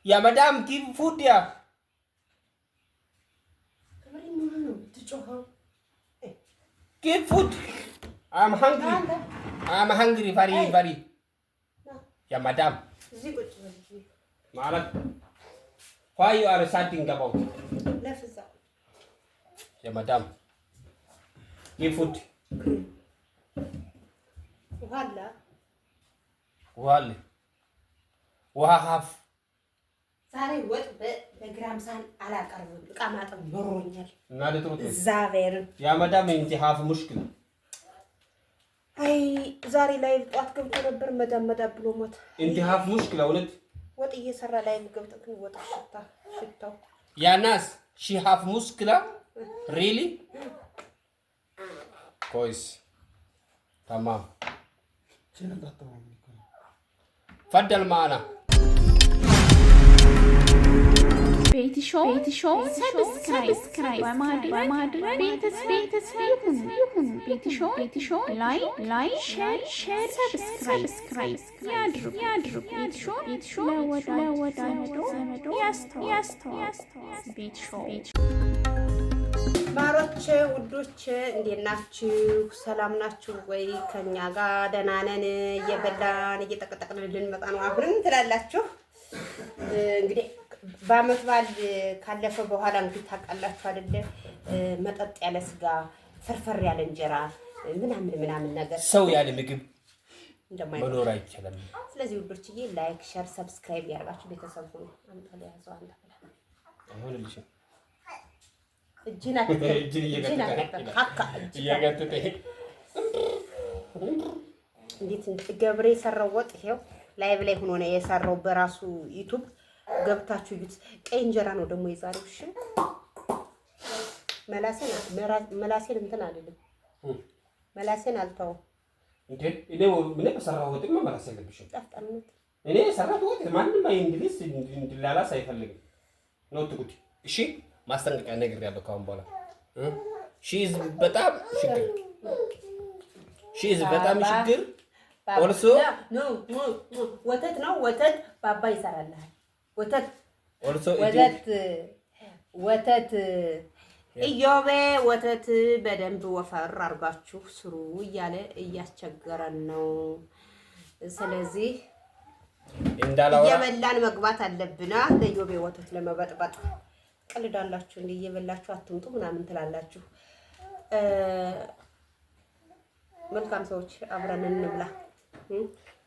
يا مدام كيف فود يا كيف فود I'm hungry very يا مدام مالك why you are shouting about يا مدام كيف فود وهاف ዛሬ ወጥ በግራም ሳን አላቀርብም ቃማጠም ኖሮኛል እና ለጥሩት ዛቬር ያ መዳም እንት ሀፍ ሙሽክል አይ ዛሬ ላይ ጧት ገብቶ ነበር መዳም ብሎ ሞት እንት ሀፍ ሙሽክል አውነት ወጥ እየሰራ ላይ ገብቶ ወጥ ሽታው ያ ናስ ሺ ሀፍ ሙሽክላ ሪሊ كويس تمام فضل معنا بيتي شو سبسكرايب ومادري بيتي شو لايك شير سبسكرايب يادرب بيتي شو لا ودانو ياستو بيتي شو ማሮቼ ውዶቼ እንዴት ናችሁ? ሰላም ናችሁ ወይ? ከኛ ጋር ደህና ነን። እየበላን እየተቀጠቀልን ልንመጣ ነው አሁንም ትላላችሁ። እንግዲህ በዓመት በዓል ካለፈ በኋላ እንግዲህ ታውቃላችሁ አይደለ? መጠጥ ያለ ስጋ፣ ፍርፍር ያለ እንጀራ ምናምን ነገር ሰው ያለ ምግብ እንደማይሆን መኖር አይችልም። ስለዚህ ውዶችዬ ላይክ፣ ሼር፣ ሰብስክራይብ ያደርጋችሁ ቤተሰብ ሁኑ። አንተ ያዘው አንተ ብላ አይሆንልሽ እጅና እንዴት ገብሬ የሰራው ወጥ ይሄው ላይቭ ላይ ሆኖ ነው የሰራው በራሱ ዩቲዩብ ገብታችሁ ይዩት። ቀይ እንጀራ ነው ደግሞ የዛሬው። እሺ መላሴን እንትን አይደለም መላሴን አልተው እንዴ እኔ በሰራው ወጥ መመላስ የለብሽም። ጠፍጣነት እኔ የሰራው ወጥ ማንንም እንግሊዝ እንድላላስ አይፈልግም ነው ትጉት። እሺ ማስጠንቀቂያ ነገር ያለው ካሁን በኋላ ሺዝ በጣም ችግር ኦልሶ ወተት ነው ወተት ባባ ይሰራልሃል። ወተት ኦልሶ ወተት ኢዮቤ ወተት በደንብ ወፈር አርጋችሁ ስሩ እያለ እያስቸገረን ነው። ስለዚህ እንዳላወራ እየበላን መግባት አለብና ለኢዮቤ ወተት ለመበጥበጥ ቀልዳላችሁ እንዴ እየበላችሁ አትምጡ ምናምን ትላላችሁ። መልካም ሰዎች አብረን እንብላ።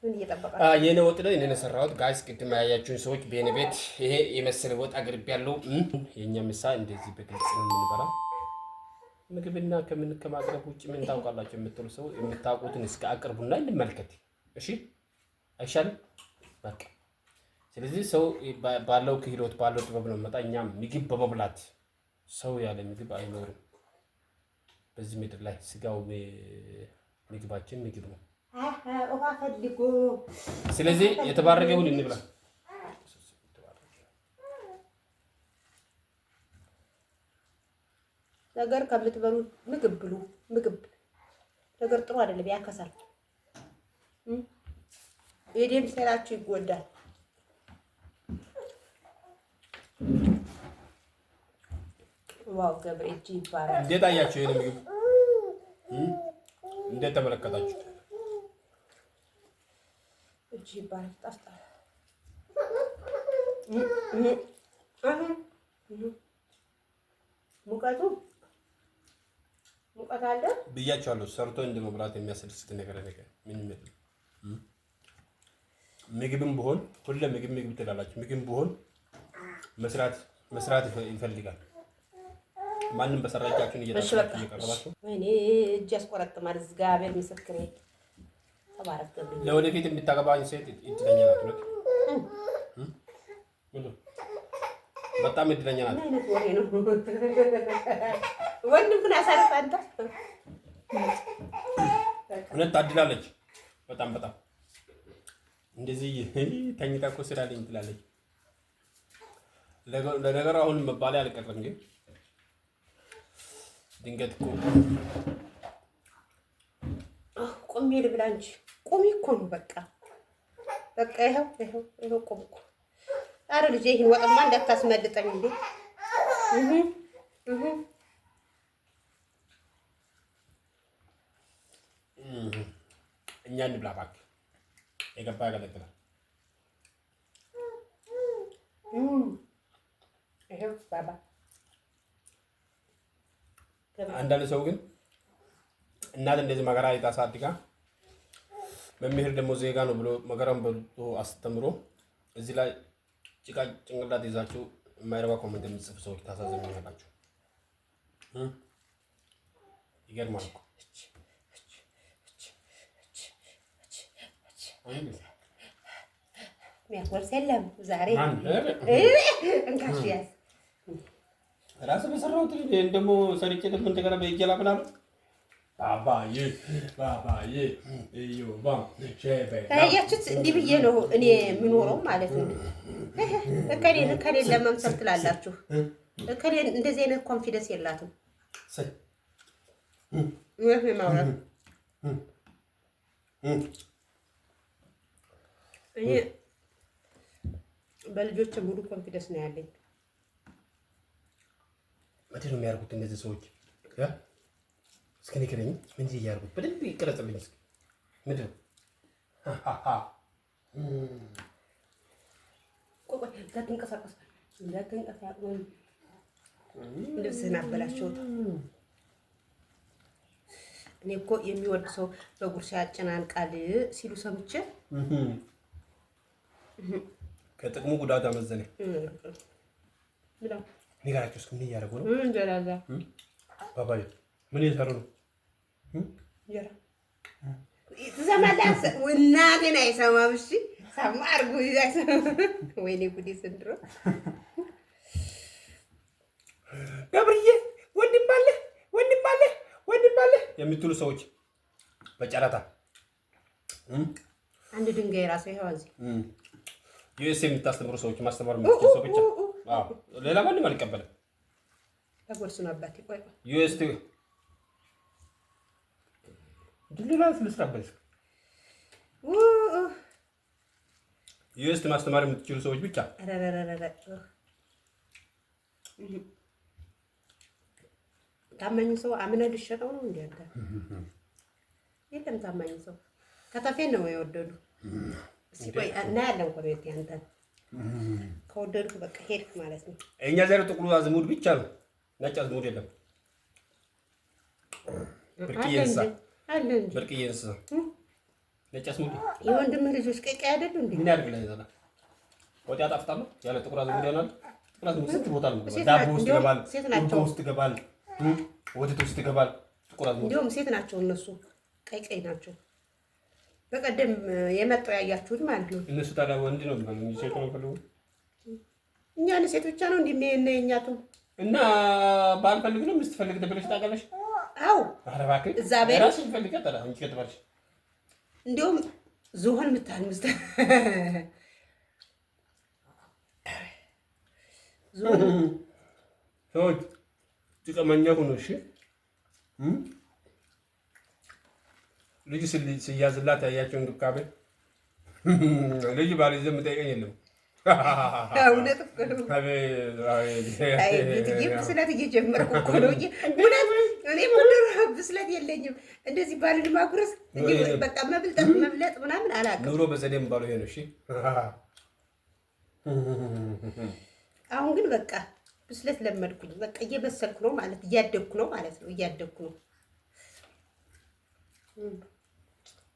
ምን እየጠበቃችሁ? የኔ ወጥ ነው እኔ ሰራሁት። ጋይስ ቅድም ያያችሁን ሰዎች በእኔ ቤት ይሄ የመሰለ ወጥ አቅርቤያለሁ። የኛ ምሳ እንደዚህ በግልጽ ነው የምንበላው። ምግብና ከማቅረብ ውጭ ምን ታውቃላችሁ የምትሉ ሰው የምታውቁትን እስከ አቅርቡና እንመልከት። እሺ አይሻልም? በቃ ስለዚህ ሰው ባለው ክህሎት ባለው ጥበብ ነው መጣ። እኛም ምግብ በመብላት ሰው ያለ ምግብ አይኖርም በዚህ ምድር ላይ። ስጋው ምግባችን ምግብ ነው። ውሃ ፈልጉ። ስለዚህ የተባረከውን እንብላ። ነገር ከምትበሉ ምግብ ብሉ። ምግብ ነገር ጥሩ አይደለም፣ ያከሳል። የደም ሴላችሁ ይጎዳል። ዋው ገብሬ እጅ ይባላል። እንዴት አያችሁ? ይሄን ምግብ እንዴት ተመለከታችሁ? እጅ ይባላል። ጣፍጣ ሙቀት አለ ብያችኋለሁ። ሰርቶ እንደ መብላት የሚያስደስት ነገር ምን ይመስል ምግብም ቢሆን ሁሌ ምግብ ትላላችሁ። ምግብ ቢሆን መስራት ይፈልጋል። ማንንም በሰራጃችሁን እየቀረባችሁ ወይኔ እጅ ያስቆረጥማል። እግዚአብሔር ምስክሬ ተባረክ ገብሬ። ለወደፊት የምታገባኝ ሴት እድለኛ ናት። በጣም እድለኛ ናት። አይነት ወሬ ነው። ወንድም ግን ያሳርፍ አንተ እውነት ታድላለች። በጣም እንደዚህ ተኝታ እኮ ስላለኝ ትላለች። ለነገሩ አሁን መባሌ አልቀረም ግን ድንገት እኮ ቆሜ ልብላ እንጂ ቁሚ እኮ ነው። በቃ ይኸው ቁም እኮ አረ ልጄ ይሄን ወጥማ እንዳታስመልጠኝ እንዴ። እኛ እንብላ እባክህ። የገባ ያገለግላል። ይሄው ባባ አንዳንድ ሰው ግን እናት እንደዚህ መከራ አይታ አሳድጋ መምህር ደግሞ ዜጋ ነው ብሎ መከራን በልቶ አስተምሮ እዚህ ላይ ጭቃ ጭንቅላት ይዛችሁ የማይረባ ኮሜንት የምትጽፉ ሰዎች ታሳዝኑኛላችሁ። ይገርማል እኮ የሚያጎርስ የለም ዛሬ። እንካሽ ያዝ ራስህ በሰራሁት ደግሞ ሰርቼ ደግሞ እንደገና በእጄ ላብላለሁ። ባባዬ እዮባ ታያችሁት? እንዲህ ብዬ ነው እኔ የምኖረው ማለት ነው። እከሌን ለመምሰል ትላላችሁ። እከሌን እንደዚህ አይነት ኮንፊደንስ የላትም። እኔ በልጆች ሙሉ ኮንፊደንስ ነው ያለኝ። ምንድን ነው የሚያደርጉት እነዚህ ሰዎች? እስኪ ንገረኝ፣ ምንድን እያደረጉት? በደንብ ይቀረጽልኝ እስኪ። ምንድን ነው? ቆይ እንዳትንቀሳቀስ ልብስህን አበላሸሁት። እኔ እኮ የሚወድ ሰው በጉርሻ ያጨናንቃል ሲሉ ሰምቼ ከጥቅሙ ጉዳት አመዘነ። ንገራቸው እስኪ ምን እያደረጉ ነው? ባባዬ ምን እየሰሩ ነው? ትሰማለህ? እናቴን አይሰማም። እሺ ሰማ አድርጉ። ወይኔ ጉዴ ዘንድሮ። ገብርዬ ወንድም አለ የምትሉ ሰዎች በጨረታ አንድ ድንጋይ ራሱ ይኸው እዚህ ዩኤስ የምታስተምሩ ሰዎች ማስተማር የምትችሉ ሰዎች ብቻ። ሌላ ማንም አልቀበልም። ተጎርሱ ነው አባቴ። ቆይ ዩኤስ ሌላ ስለስራበልሽ ዩኤስ ማስተማር የምትችሉ ሰዎች ብቻ። ታማኝ ሰው አምነህ ልትሸጠው ነው እንዴ አንተ? የለም ታማኝ ሰው ከተፌን ነው የወደዱ። ሲቆይ እናያለን እኮ ነው አንተን ከወደድኩ በቃ ሄድክ ማለት ነው። እኛ ዘር ጥቁሩ አዝሙድ ብቻ ነው፣ ነጭ አዝሙድ የለም። ብርቅዬ እንስሳ ነጭ አዝሙድ የወንድምህ ልጆች ቀይ አይደሉ እንዴ? ምን ያድርግልህ? ይዘና ወጥ ያጣፍጣሉ። ያለ ጥቁር አዝሙድ ይሆናል። ጥቁር አዝሙድ ስንት ቦታ ነው? ዳቦ ውስጥ ይገባል፣ ቁርጥ ውስጥ ይገባል፣ ወተት ውስጥ ይገባል። ጥቁር አዝሙድ እንዲሁም ሴት ናቸው እነሱ፣ ቀይ ናቸው። በቀደም የመጣው ያያችሁት ማለት ነው። እነሱ ታዲያ ወንድ ነው ማለት ነው። ሴት ነው ፈልጉ። እኛ ሴት ብቻ ነው እንዴ የኛቱ እና ባልፈልግ ነው ምስትፈልግ ደብለሽ ታውቃለሽ? አው ኧረ እባክህ እዛ ቤት ራስሽ ፈልግ አጣላ አንቺ ከተባልሽ እንዲሁም ዝሆን ምታል ምስተ ዝሆን ሰዎች ትቀመኛ ሆኖ እሺ ልጅ ሲያዝላት ያያቸው እንክብካቤ ልጅ ባልይዘም ጠይቀኝ የለም። እውነት እኮ ነው። ብስለት እየጀመርኩ እኮ ነው። እኔ ብስለት የለኝም። እንደዚህ ባልን ማጉረስ በቃ መብለጥ ምናምን አላውቅም። ኑሮ በዘዴም ባሉ ይሄ ነው። እሺ አሁን ግን በቃ ብስለት ለመድኩኝ። በቃ እየበሰልኩ ነው ማለት እያደግኩ ነው ማለት ነው። እያደግኩ ነው።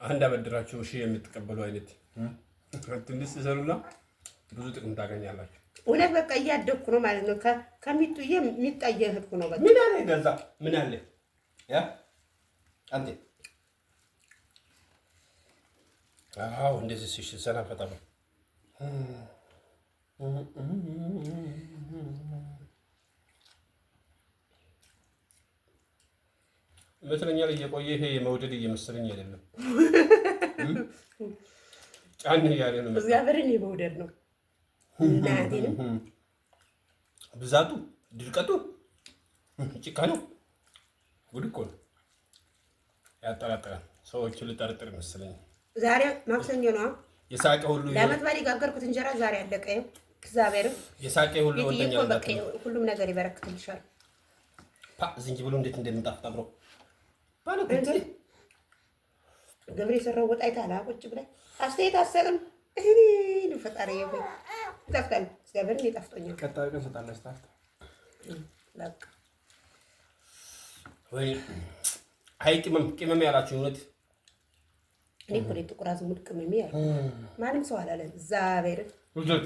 አንድ አበድራችሁ እሺ የምትቀበሉ አይነት ትንሽ ሰሩና ብዙ ጥቅም ታገኛላችሁ። እውነት በቃ እያደግኩ ነው ማለት ነው። ከሚጡዬ የሚጣየ እህትኩ ነው። በቃ ምን አለ ገዛ ምን አለ ያ አንተ አዎ እንደዚህ ሲሽ ሰናፈጣ ነው። ይመስለኛል እየቆየ ይሄ የመውደድ እየመሰለኝ አይደለም። ጫን እያለ ነው። እግዚአብሔርን የመውደድ ነው። እናቴንም ብዛቱ፣ ድርቀቱ፣ ጭካኔው ጉድ እኮ ነው። ያጠራጥራል። ሰዎች ልጠርጥር መሰለኝ። ዛሬ ማክሰኞ ነው። የሳቀ ሁሉ ለዓመት በዓል የጋገርኩት እንጀራ ዛሬ አለቀ። እግዚአብሔር የሳቄ ሁሉ ወደኛ ሁሉም ነገር ይበረክትልሻል። ዝንጅብሉ እንዴት እንደምጣፍጥ አብሮ ባለ ገብሬ የሰራው ወጥ አይተሃል? ቁጭ ብለህ አስተያየት አሰጥም። እኔ ፈጣሪ ይበይ ይጣፍጣል። እግዚአብሔርን ይጣፍጦኛል። ቀጣይ ቀን ሰጣለሽ ታፍታ በቃ ወይ አይ ቅመም ያላችሁ እውነት እኔ እኮ ጥቁር አዝሙድ ቅመም ያለ ማንም ሰው አላለም። እግዚአብሔርን ውሸት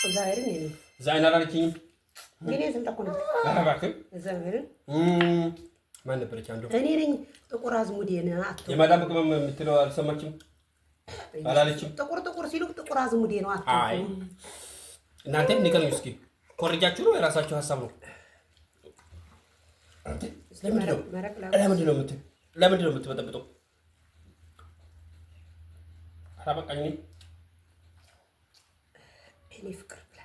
እግዚአብሔርን እኔ ዛይና አላለችኝም። እኔ ስንጠቁ ነው እባክህ እግዚአብሔርን ማን ነበረች አንዱ እኔ ነኝ። ጥቁር አዝሙድ አትቶ የማዳም ቅመም የምትለው አልሰማችም አላለችም። ጥቁር ሲሉ ጥቁር አዝሙድ ነው አትቶ። አይ እናንተም ንገሩኝ እስኪ ኮርጃችሁ ነው የራሳችሁ ሀሳብ ነው? ለምንድን ነው የምትበጠብጠው? አላበቃኝ እኔ ፍቅር ብላ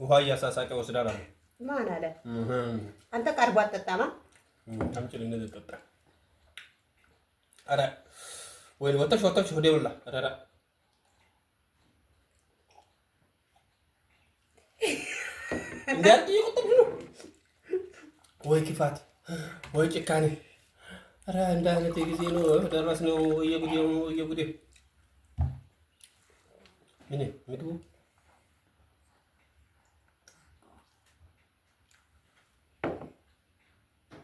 ውሃ እያሳሳቀ ወስዳላ። ማን አለ? አንተ ቀርቦ አትጠጣማ። አምጪልኝ እንደዚህ ጠጣ። ኧረ ወይ ወጣሽ ወደ ብላ ኧረ እንዳልኩ ይቆጥብ ነው ወይ ክፋት ወይ ጭካኔ። ኧረ እንደ አይነት ጊዜ ነው ደረስ ነው እየጉዴ ምን ምግቡ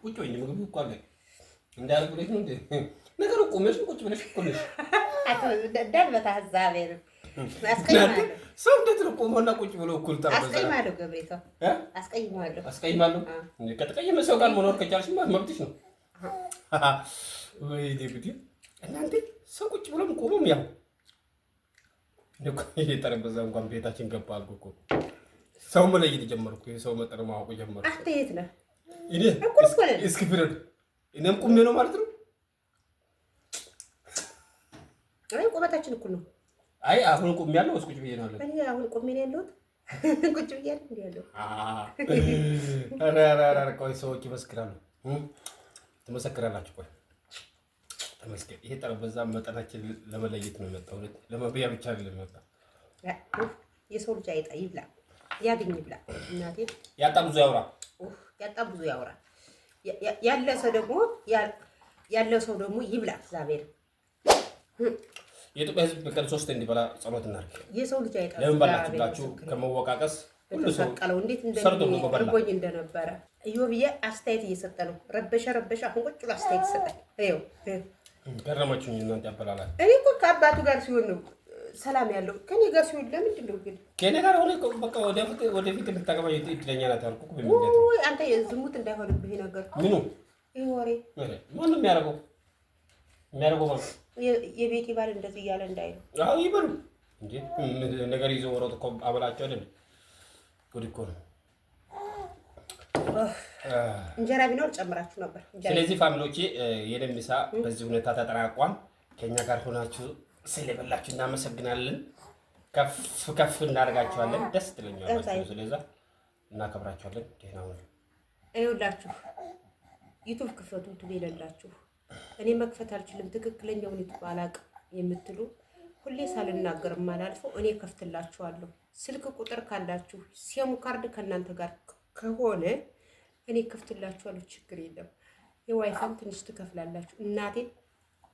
ቁጭ ወይ ምግቡ እኮ አለ እንዳልኩ ነው እንዴ ነገሩ ቆመሽ ቁጭ ብለሽ እኮ ነሽ ደልበታ እግዚአብሔር ሰው እንዴት ነው ቆሞና ቁጭ ብሎ እኩል ታርበዛ? አስቀይማለሁ ገብሬ ሰው አስቀይማለሁ። ከተቀየመ ሰው ጋር መኖር ከቻልሽማ መብትሽ ነው። ወይ ዴቪድ እናንተ ሰው ቁጭ ብሎም ቆሞም ያው እንደው ይሄ ጠረጴዛ እንኳን ቤታችን ገባ አልኩ እኮ ሰው መለየት ጀመርኩ። የሰው መጠን ማወቅ ጀመርኩ። አንተ የት ነህ? እኔ እስኪ ፍረድ። እኔም ቁሜ ነው ማለት ነው። አይ ቁመታችን እኩል ነው። አይ አሁን ቁሜ ያለው እስኩጭ ብዬ ነው አለ። እኔ አሁን ቁሜ ነው ያለሁት። ቁጭ ብዬ አይደል ያለው። ኧረ ቆይ ሰዎች ይመስክራሉ። ትመሰክራላችሁ። ቆይ ተመስገን። ይሄ ጠረጴዛ መጠናችን ለመለየት ነው የመጣው። ለመብያ ብቻ አይደለም የመጣው። የሰው ልጅ አይጣ ይብላ ያገኝ ይብላ። እናቴ ያጣ ብዙ ያውራ ያለ ሰው ደግሞ ይብላ። እግዚአብሔር የኢትዮጵያ ሕዝብ በቀን 3 እንዲበላ ጸሎት እናድርግ። የሰው ልጅ አይጣ ለምን በላችሁ ብላችሁ ከመወቃቀስ ሁሉ ሰው እንዴት እንደነበረ እዮብዬ አስተያየት እየሰጠ ነው። ረበሻ አሁን ቁጭ ብሎ አስተያየት ይሰጣል። ይኸው ገረማችሁኝ እናንተ ያበላላል። እኔ እኮ ከአባቱ ጋር ሲሆን ነው ሰላም ያለው። ከኔ ጋር ሲሆን ለምንድን ነው ግን ከኔ ጋር ሆነ በቃ ወደፊት የምታገባ እድለኛ ናት ያልኩህ እኮ በሚል አንተ ዝሙት እንዳይሆንብህ ነገር ምኑ ይሄ ወሬ ማነው የሚያደርገው ማለት የቤቴ ባል እንደዚህ እያለ እንዳይሉ አዎ ይበሉ እንዴ ነገር ይዘው ወሮት እኮ አበላቸው አይደል? ጉድ እኮ ነው። እንጀራ ቢኖር ጨምራችሁ ነበር። ስለዚህ ፋሚሊዎቼ የደምሳ በዚህ ሁኔታ ተጠናቋል። ከኛ ጋር ሆናችሁ ስለበላችሁ እናመሰግናለን። ከፍ እናደርጋችኋለን። ደስ ትለኛላችሁ። ስለዚህ እናከብራችኋለን። ደህና ሁኑ። ይኸውላችሁ ዩቲዩብ ክፈቱ ትቤለላችሁ። እኔ መክፈት አልችልም ትክክለኛውን ዩቲዩብ አላውቅም የምትሉ ሁሌ ሳልናገር ማላልፈው እኔ ከፍትላችኋለሁ። ስልክ ቁጥር ካላችሁ ሲሙ ካርድ ከእናንተ ጋር ከሆነ እኔ ከፍትላችኋለሁ። ችግር የለም። የዋይፋይም ትንሽ ትከፍላላችሁ። እናቴ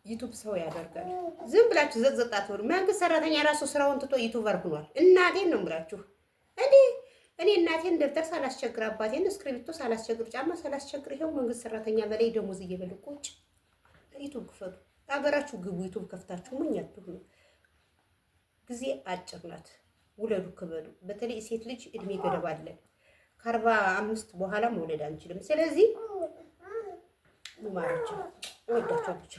ዩቲዩብ ሰው ያደርጋል። ዝም ብላችሁ ዘቅዘቅ አትበሉ። መንግስት ሰራተኛ ራሱ ስራውን ትቶ ዩቲዩበር ሆኗል። እናቴን ነው የምላችሁ። እኔ እናቴን ደብተር ሳላስቸግር አባቴን እስክሪብቶ ሳላስቸግር ጫማ ሳላስቸግር ይሄው መንግስት ሰራተኛ በላይ ደሞዝ እየበሉ ቁጭ። ዩቲዩብ ክፈቱ። ሀገራችሁ ግቡ። ዩቲዩብ ከፍታችሁ ምን ያትሁኑ። ጊዜ አጭር ናት። ውለዱ፣ ክበዱ። በተለይ ሴት ልጅ እድሜ ገደብ አለ። ከ45 በኋላ መውለድ አንችልም። ስለዚህ ሙማራቸው ወዳቸው ብቻ